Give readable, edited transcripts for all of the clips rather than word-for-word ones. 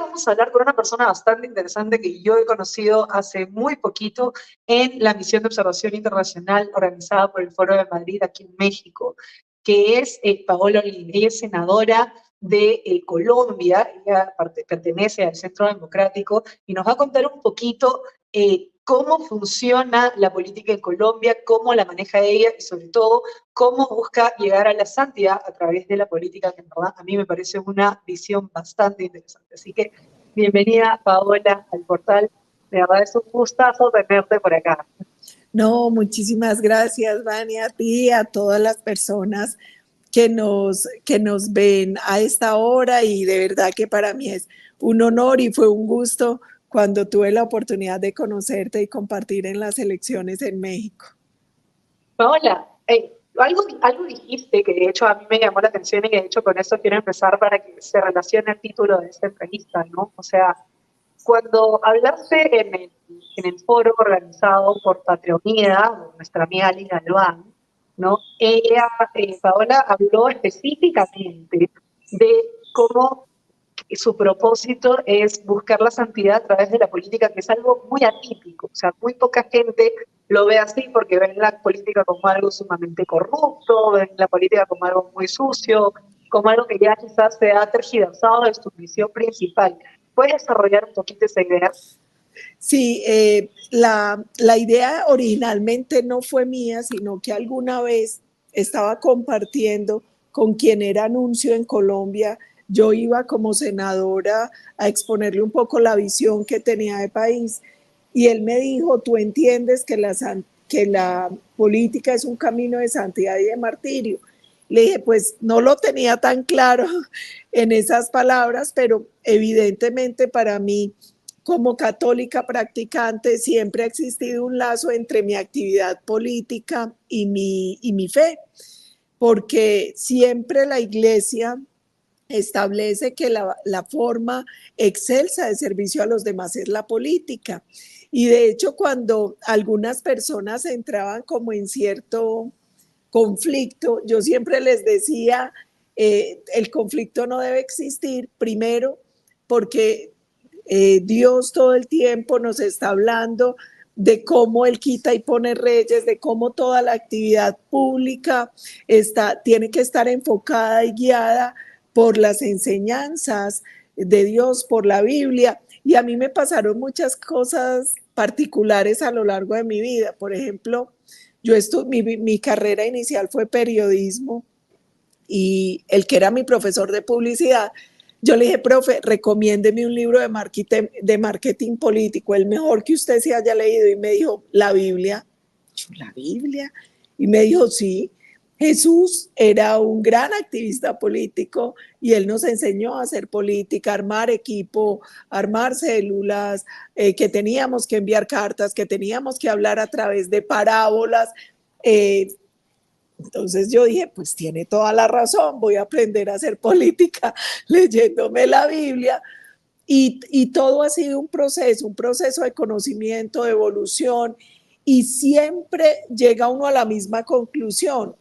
vamos a hablar con una persona bastante interesante que yo he conocido hace muy poquito en la misión de observación internacional organizada por el Foro de Madrid aquí en México, que es Paola Olivera. Ella es senadora de Colombia, ella pertenece al Centro Democrático y nos va a contar un poquito cómo funciona la política en Colombia, cómo la maneja ella y sobre todo cómo busca llegar a la santidad a través de la política, que en verdad a mí me parece una visión bastante interesante. Así que bienvenida, Paola, al portal. De verdad es un gustazo tenerte por acá. No, muchísimas gracias, Vania, a ti y a todas las personas que nos ven a esta hora, y de verdad que para mí es un honor y fue un gusto cuando tuve la oportunidad de conocerte y compartir en las elecciones en México. Paola, algo dijiste que de hecho a mí me llamó la atención y de hecho con eso quiero empezar para que se relacione el título de esta entrevista, ¿no? O sea, cuando hablaste en el foro organizado por Patria Unida, nuestra amiga Lina Galván, ¿no? Ella, Paola, habló específicamente de cómo su propósito es buscar la santidad a través de la política, que es algo muy atípico. O sea, muy poca gente lo ve así porque ven la política como algo sumamente corrupto, ven la política como algo muy sucio, como algo que ya quizás se ha tergiversado de su misión principal. ¿Puedes desarrollar un poquito esa idea? Sí, la idea originalmente no fue mía, sino que alguna vez estaba compartiendo con quien era anuncio en Colombia. Yo iba como senadora a exponerle un poco la visión que tenía de país, y él me dijo: tú entiendes que la política es un camino de santidad y de martirio. Le dije, pues no lo tenía tan claro en esas palabras, pero evidentemente para mí, como católica practicante, siempre ha existido un lazo entre mi actividad política y mi fe, porque siempre la Iglesia establece que la forma excelsa de servicio a los demás es la política. Y de hecho, cuando algunas personas entraban como en cierto conflicto, yo siempre les decía, el conflicto no debe existir, primero porque Dios todo el tiempo nos está hablando de cómo Él quita y pone reyes, de cómo toda la actividad pública tiene que estar enfocada y guiada por las enseñanzas de Dios, por la Biblia. Y a mí me pasaron muchas cosas particulares a lo largo de mi vida. Por ejemplo, mi carrera inicial fue periodismo, y el que era mi profesor de publicidad, yo le dije: profe, recomiéndeme un libro de marketing político, el mejor que usted se haya leído. Y me dijo: la Biblia. ¿La Biblia? Y me dijo: sí, Jesús era un gran activista político y él nos enseñó a hacer política, a armar equipo, a armar células, que teníamos que enviar cartas, que teníamos que hablar a través de parábolas. Entonces yo dije, pues tiene toda la razón, voy a aprender a hacer política leyéndome la Biblia. Y todo ha sido un proceso de conocimiento, de evolución, y siempre llega uno a la misma conclusión,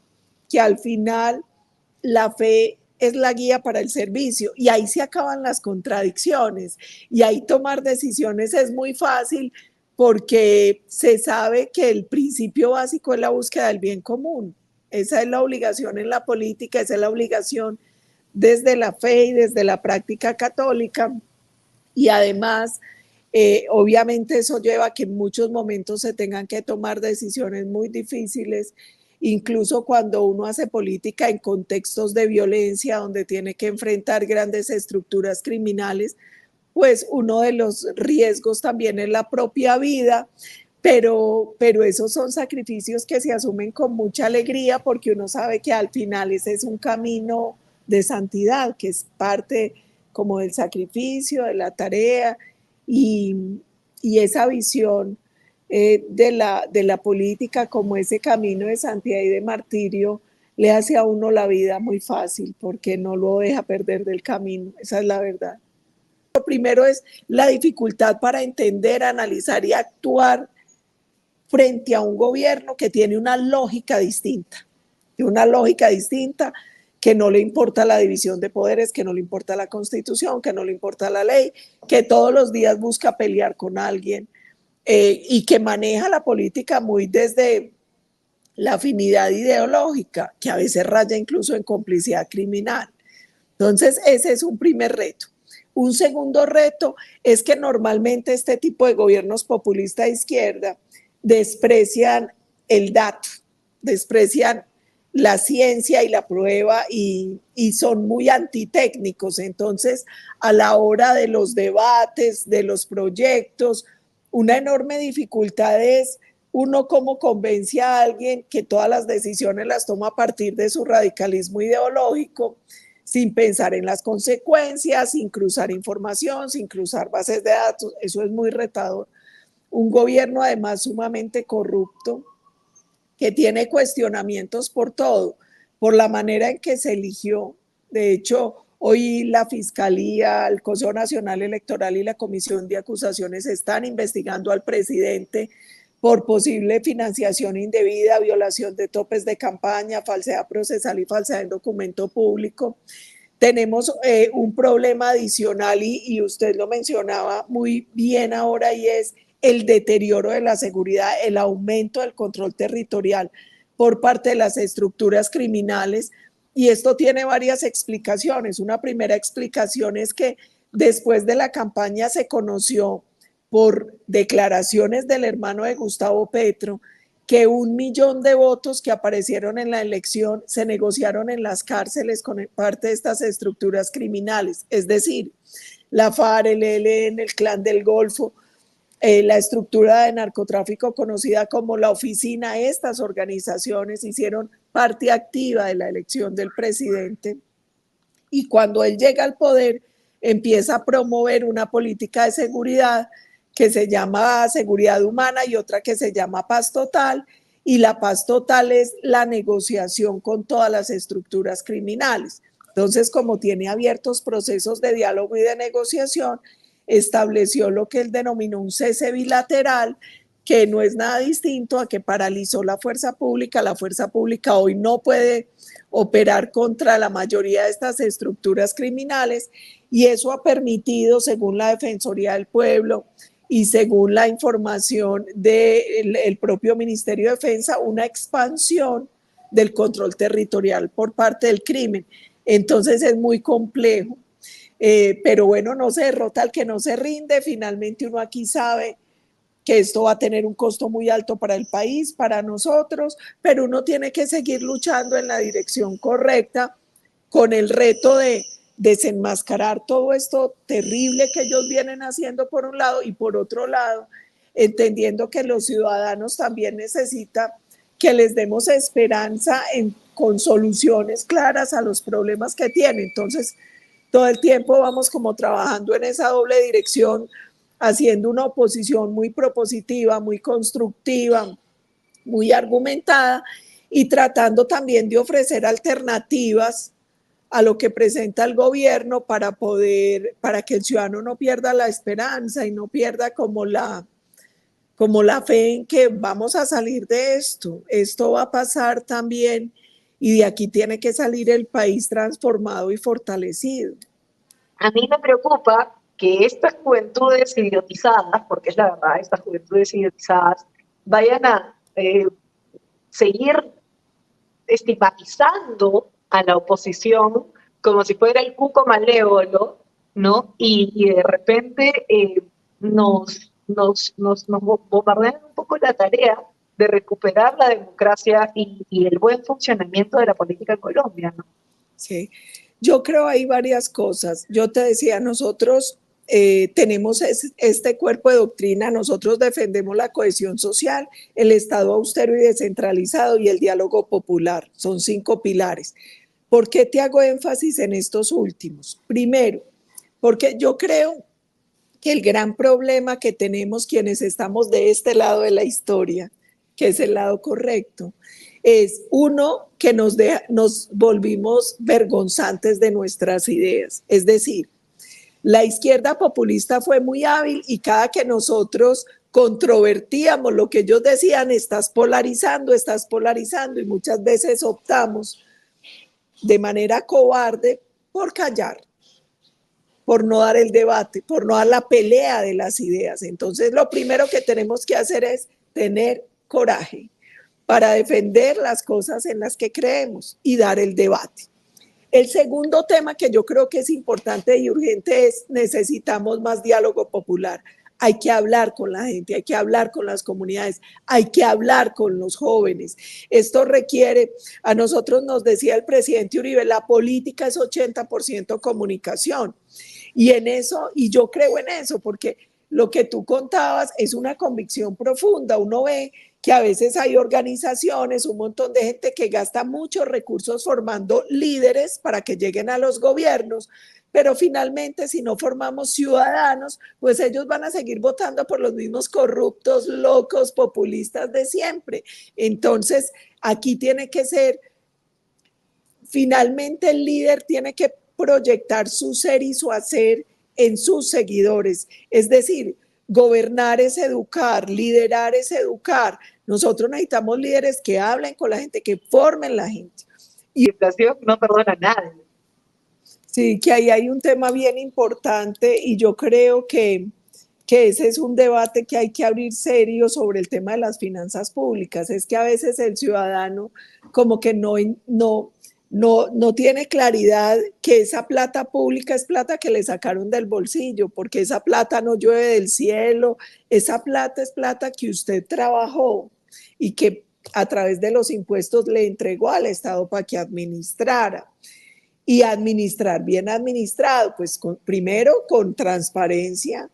que al final la fe es la guía para el servicio, y ahí se acaban las contradicciones, y ahí tomar decisiones es muy fácil, porque se sabe que el principio básico es la búsqueda del bien común. Esa es la obligación en la política, esa es la obligación desde la fe y desde la práctica católica. Y además, obviamente eso lleva a que en muchos momentos se tengan que tomar decisiones muy difíciles, incluso cuando uno hace política en contextos de violencia, donde tiene que enfrentar grandes estructuras criminales, pues uno de los riesgos también es la propia vida. Pero esos son sacrificios que se asumen con mucha alegría, porque uno sabe que al final ese es un camino de santidad, que es parte como del sacrificio, de la tarea, y, y esa visión de la política como ese camino de santidad y de martirio le hace a uno la vida muy fácil, porque no lo deja perder del camino. Esa es la verdad. Lo primero es la dificultad para entender, analizar y actuar frente a un gobierno que tiene una lógica distinta que no le importa la división de poderes, que no le importa la Constitución, que no le importa la ley, que todos los días busca pelear con alguien y que maneja la política muy desde la afinidad ideológica, que a veces raya incluso en complicidad criminal. Entonces, ese es un primer reto. Un segundo reto es que normalmente este tipo de gobiernos populistas de izquierda desprecian el dato, desprecian la ciencia y la prueba y son muy antitécnicos. Entonces, a la hora de los debates, de los proyectos, una enorme dificultad es uno cómo convence a alguien que todas las decisiones las toma a partir de su radicalismo ideológico, sin pensar en las consecuencias, sin cruzar información, sin cruzar bases de datos. Eso es muy retador. Un gobierno además sumamente corrupto, que tiene cuestionamientos por todo, por la manera en que se eligió. De hecho, hoy la Fiscalía, el Consejo Nacional Electoral y la Comisión de Acusaciones están investigando al presidente por posible financiación indebida, violación de topes de campaña, falsedad procesal y falsedad en documento público. Tenemos un problema adicional y usted lo mencionaba muy bien ahora, y es el deterioro de la seguridad, el aumento del control territorial por parte de las estructuras criminales. Y esto tiene varias explicaciones. Una primera explicación es que después de la campaña se conoció por declaraciones del hermano de Gustavo Petro que 1 millón de votos que aparecieron en la elección se negociaron en las cárceles con parte de estas estructuras criminales. Es decir, la FARC, el ELN, el Clan del Golfo, la estructura de narcotráfico conocida como la Oficina, estas organizaciones hicieron parte activa de la elección del presidente, y cuando él llega al poder empieza a promover una política de seguridad que se llama seguridad humana y otra que se llama paz total, y la paz total es la negociación con todas las estructuras criminales. Entonces, como tiene abiertos procesos de diálogo y de negociación, estableció lo que él denominó un cese bilateral, que no es nada distinto a que paralizó la fuerza pública. La fuerza pública hoy no puede operar contra la mayoría de estas estructuras criminales, y eso ha permitido, según la Defensoría del Pueblo y según la información del propio Ministerio de Defensa, una expansión del control territorial por parte del crimen. Entonces es muy complejo. Pero bueno, no se derrota al que no se rinde. Finalmente uno aquí sabe que esto va a tener un costo muy alto para el país, para nosotros, pero uno tiene que seguir luchando en la dirección correcta con el reto de desenmascarar todo esto terrible que ellos vienen haciendo por un lado, y por otro lado, entendiendo que los ciudadanos también necesitan que les demos esperanza con soluciones claras a los problemas que tienen. Entonces, todo el tiempo vamos como trabajando en esa doble dirección, haciendo una oposición muy propositiva, muy constructiva, muy argumentada, y tratando también de ofrecer alternativas a lo que presenta el gobierno para que el ciudadano no pierda la esperanza y no pierda como la fe en que vamos a salir de esto. Esto va a pasar también, y de aquí tiene que salir el país transformado y fortalecido. A mí me preocupa que estas juventudes idiotizadas, porque es la verdad, estas juventudes idiotizadas, vayan a seguir estigmatizando a la oposición como si fuera el cuco malévolo, ¿no? Y de repente nos bombardean un poco la tarea de recuperar la democracia y el buen funcionamiento de la política en Colombia, ¿no? Sí, yo creo hay varias cosas. Yo te decía, nosotros tenemos este cuerpo de doctrina, nosotros defendemos la cohesión social, el Estado austero y descentralizado y el diálogo popular. Son 5 pilares. ¿Por qué te hago énfasis en estos últimos? Primero, porque yo creo que el gran problema que tenemos quienes estamos de este lado de la historia, que es el lado correcto, es uno, que nos volvimos vergonzantes de nuestras ideas. Es decir, la izquierda populista fue muy hábil, y cada que nosotros controvertíamos lo que ellos decían, estás polarizando, y muchas veces optamos de manera cobarde por callar, por no dar el debate, por no dar la pelea de las ideas. Entonces, lo primero que tenemos que hacer es tener coraje para defender las cosas en las que creemos y dar el debate. El segundo tema que yo creo que es importante y urgente es necesitamos más diálogo popular. Hay que hablar con la gente, hay que hablar con las comunidades, hay que hablar con los jóvenes. Esto requiere, a nosotros nos decía el presidente Uribe, la política es 80% comunicación. Y en eso, y yo creo en eso, porque lo que tú contabas es una convicción profunda. Uno ve que a veces hay organizaciones, un montón de gente que gasta muchos recursos formando líderes para que lleguen a los gobiernos, pero finalmente si no formamos ciudadanos, pues ellos van a seguir votando por los mismos corruptos, locos, populistas de siempre. Entonces, aquí tiene que ser, finalmente el líder tiene que proyectar su ser y su hacer en sus seguidores. Es decir, gobernar es educar, liderar es educar. Nosotros necesitamos líderes que hablen con la gente, que formen la gente. Y la inflación no perdona a nadie. Sí, que ahí hay un tema bien importante y yo creo que ese es un debate que hay que abrir serio sobre el tema de las finanzas públicas. Es que a veces el ciudadano como que no tiene claridad que esa plata pública es plata que le sacaron del bolsillo, porque esa plata no llueve del cielo, esa plata es plata que usted trabajó y que a través de los impuestos le entregó al Estado para que administrara. Y administrar bien administrado, pues primero con transparencia,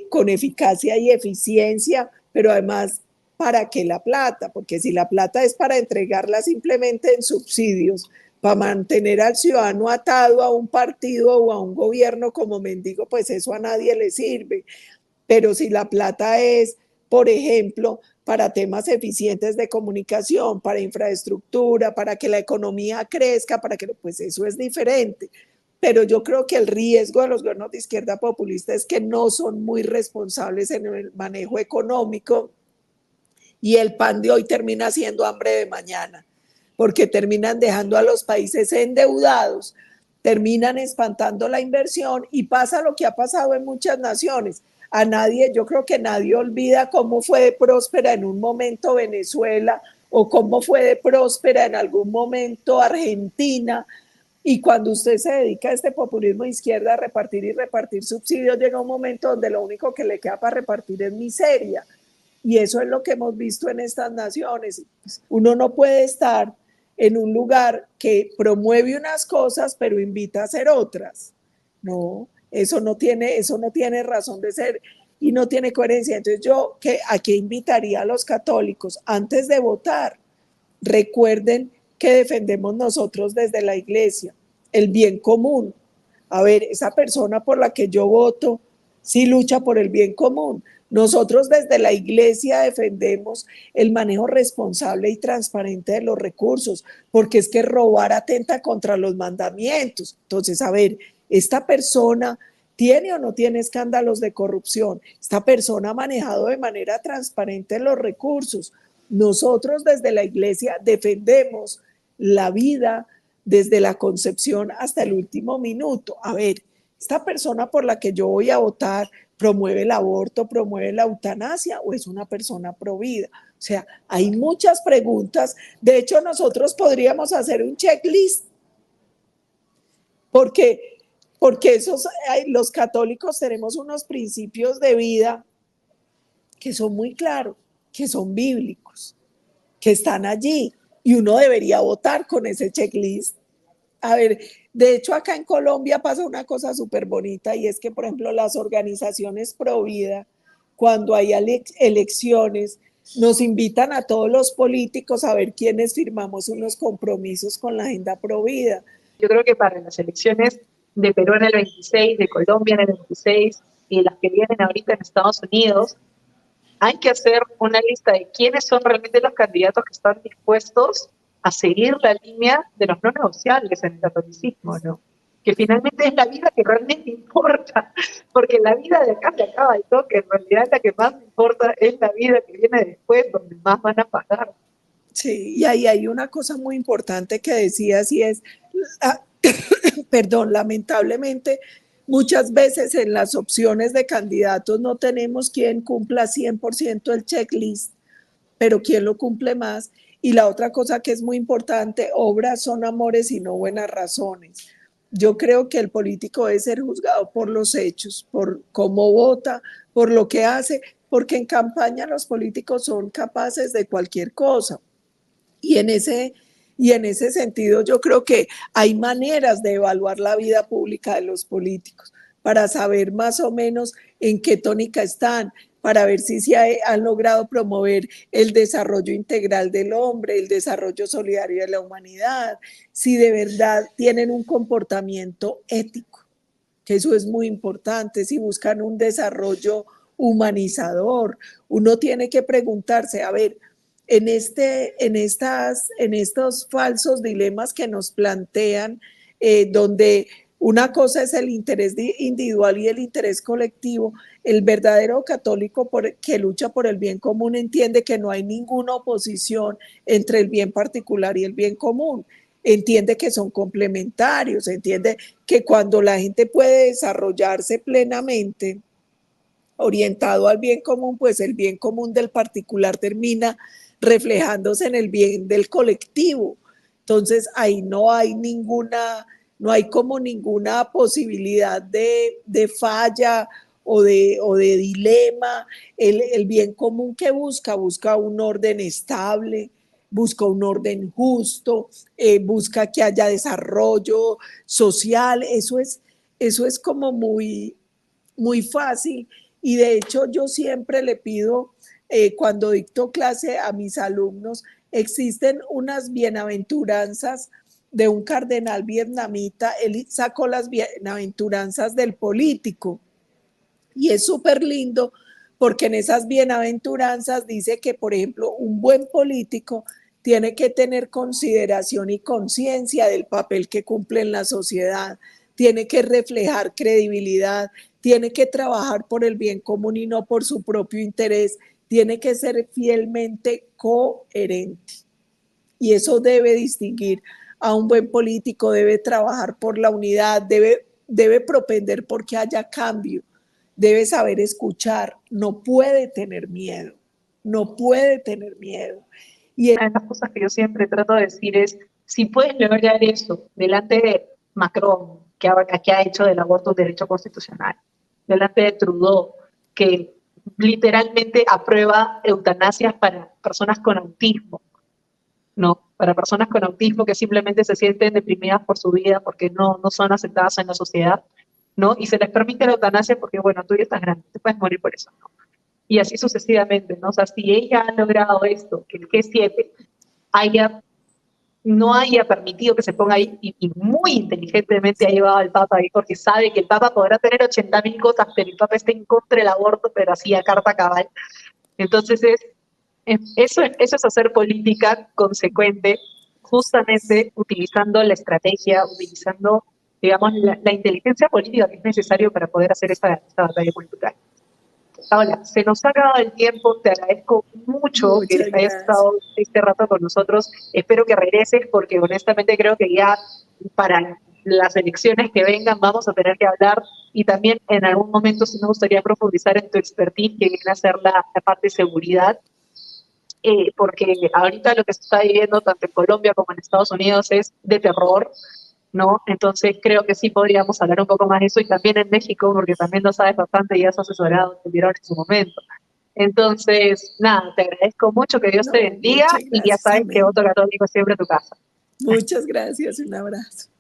con eficacia y eficiencia, pero además, ¿para qué la plata? Porque si la plata es para entregarla simplemente en subsidios, para mantener al ciudadano atado a un partido o a un gobierno como mendigo, pues eso a nadie le sirve. Pero si la plata es, por ejemplo, para temas eficientes de comunicación, para infraestructura, para que la economía crezca, pues eso es diferente. Pero yo creo que el riesgo de los gobiernos de izquierda populista es que no son muy responsables en el manejo económico y el pan de hoy termina siendo hambre de mañana, porque terminan dejando a los países endeudados, terminan espantando la inversión y pasa lo que ha pasado en muchas naciones. A nadie, yo creo que nadie olvida cómo fue de próspera en un momento Venezuela o cómo fue de próspera en algún momento Argentina. Y cuando usted se dedica a este populismo de izquierda a repartir y repartir subsidios, llega un momento donde lo único que le queda para repartir es miseria. Y eso es lo que hemos visto en estas naciones. Uno no puede estar en un lugar que promueve unas cosas, pero invita a hacer otras. No, eso no tiene razón de ser y no tiene coherencia. Entonces yo, ¿a qué invitaría a los católicos? Antes de votar, recuerden que defendemos nosotros desde la iglesia, el bien común. A ver, esa persona por la que yo voto sí lucha por el bien común. Nosotros desde la iglesia defendemos el manejo responsable y transparente de los recursos, porque es que robar atenta contra los mandamientos. Entonces, a ver, esta persona tiene o no tiene escándalos de corrupción, esta persona ha manejado de manera transparente los recursos. Nosotros desde la iglesia defendemos la vida desde la concepción hasta el último minuto. A ver, esta persona por la que yo voy a votar promueve el aborto, promueve la eutanasia o es una persona pro vida. O sea, hay muchas preguntas. De hecho, nosotros podríamos hacer un checklist porque los católicos tenemos unos principios de vida que son muy claros, que son bíblicos, que están allí y uno debería votar con ese checklist. A ver, de hecho acá en Colombia pasa una cosa súper bonita y es que, por ejemplo, las organizaciones pro vida, cuando hay elecciones, nos invitan a todos los políticos a ver quiénes firmamos unos compromisos con la agenda pro vida. Yo creo que para las elecciones de Perú en el 26, de Colombia en el 26 y las que vienen ahorita en Estados Unidos, hay que hacer una lista de quiénes son realmente los candidatos que están dispuestos a seguir la línea de los no negociables en el catolicismo, ¿no? Que finalmente es la vida que realmente importa, porque la vida de acá se acaba y todo, que en realidad la que más importa es la vida que viene después, donde más van a pagar. Sí, y ahí hay una cosa muy importante que decías y es, ah, perdón, lamentablemente muchas veces en las opciones de candidatos no tenemos quien cumpla 100% el checklist, pero quién lo cumple más. Y la otra cosa que es muy importante, obras son amores y no buenas razones. Yo creo que el político debe ser juzgado por los hechos, por cómo vota, por lo que hace, porque en campaña los políticos son capaces de cualquier cosa. Y en ese, y en ese sentido yo creo que hay maneras de evaluar la vida pública de los políticos para saber más o menos en qué tónica están, para ver si se han logrado promover el desarrollo integral del hombre, el desarrollo solidario de la humanidad, si de verdad tienen un comportamiento ético, que eso es muy importante, si buscan un desarrollo humanizador. Uno tiene que preguntarse, a ver, en estos falsos dilemas que nos plantean, donde una cosa es el interés individual y el interés colectivo, el verdadero católico que lucha por el bien común entiende que no hay ninguna oposición entre el bien particular y el bien común. Entiende que son complementarios, entiende que cuando la gente puede desarrollarse plenamente orientado al bien común, pues el bien común del particular termina reflejándose en el bien del colectivo. Entonces ahí no hay ninguna, no hay como ninguna posibilidad de falla o de dilema. El bien común que busca un orden estable, busca un orden justo, busca que haya desarrollo social. Eso es como muy fácil y de hecho yo siempre le pido cuando dicto clase a mis alumnos, existen unas bienaventuranzas de un cardenal vietnamita, él sacó las bienaventuranzas del político y es súper lindo porque en esas bienaventuranzas dice que, por ejemplo, un buen político tiene que tener consideración y conciencia del papel que cumple en la sociedad, tiene que reflejar credibilidad, tiene que trabajar por el bien común y no por su propio interés, tiene que ser fielmente coherente. Y eso debe distinguir a un buen político, debe trabajar por la unidad, debe propender porque haya cambio, debe saber escuchar, no puede tener miedo, no puede tener miedo. Y Una de las cosas que yo siempre trato de decir es, si puedes lograr eso delante de Macron, que ha hecho del aborto un derecho constitucional, delante de Trudeau, que literalmente aprueba eutanasias para personas con autismo, ¿no? Para personas con autismo que simplemente se sienten deprimidas por su vida porque no son aceptadas en la sociedad, ¿no? Y se les permite la eutanasia porque, bueno, tú ya estás grande, te puedes morir por eso, ¿no? Y así sucesivamente, ¿no? O sea, si ella ha logrado esto, que el G7 no haya permitido que se ponga ahí y muy inteligentemente ha llevado al Papa ahí porque sabe que el Papa podrá tener 80.000 cosas, pero el Papa está en contra del aborto, pero así a carta cabal. Entonces eso es hacer política consecuente, justamente utilizando la estrategia, utilizando, digamos, la inteligencia política que es necesario para poder hacer esta batalla cultural. Paola, se nos ha acabado el tiempo, te agradezco mucho que muchas hayas gracias. estado este rato con nosotros, espero que regreses porque honestamente creo que ya para las elecciones que vengan vamos a tener que hablar y también en algún momento sí me gustaría profundizar en tu expertise que viene a ser la parte de seguridad, porque ahorita lo que se está viviendo tanto en Colombia como en Estados Unidos es de terror, ¿no? Entonces creo que sí podríamos hablar un poco más de eso y también en México, porque también lo sabes bastante y has asesorado, te vieron en su momento. Entonces, nada, te agradezco mucho, que Dios te No, bendiga muchas y ya gracias, sabes que amén. voto católico siempre a tu casa. Muchas gracias, un abrazo.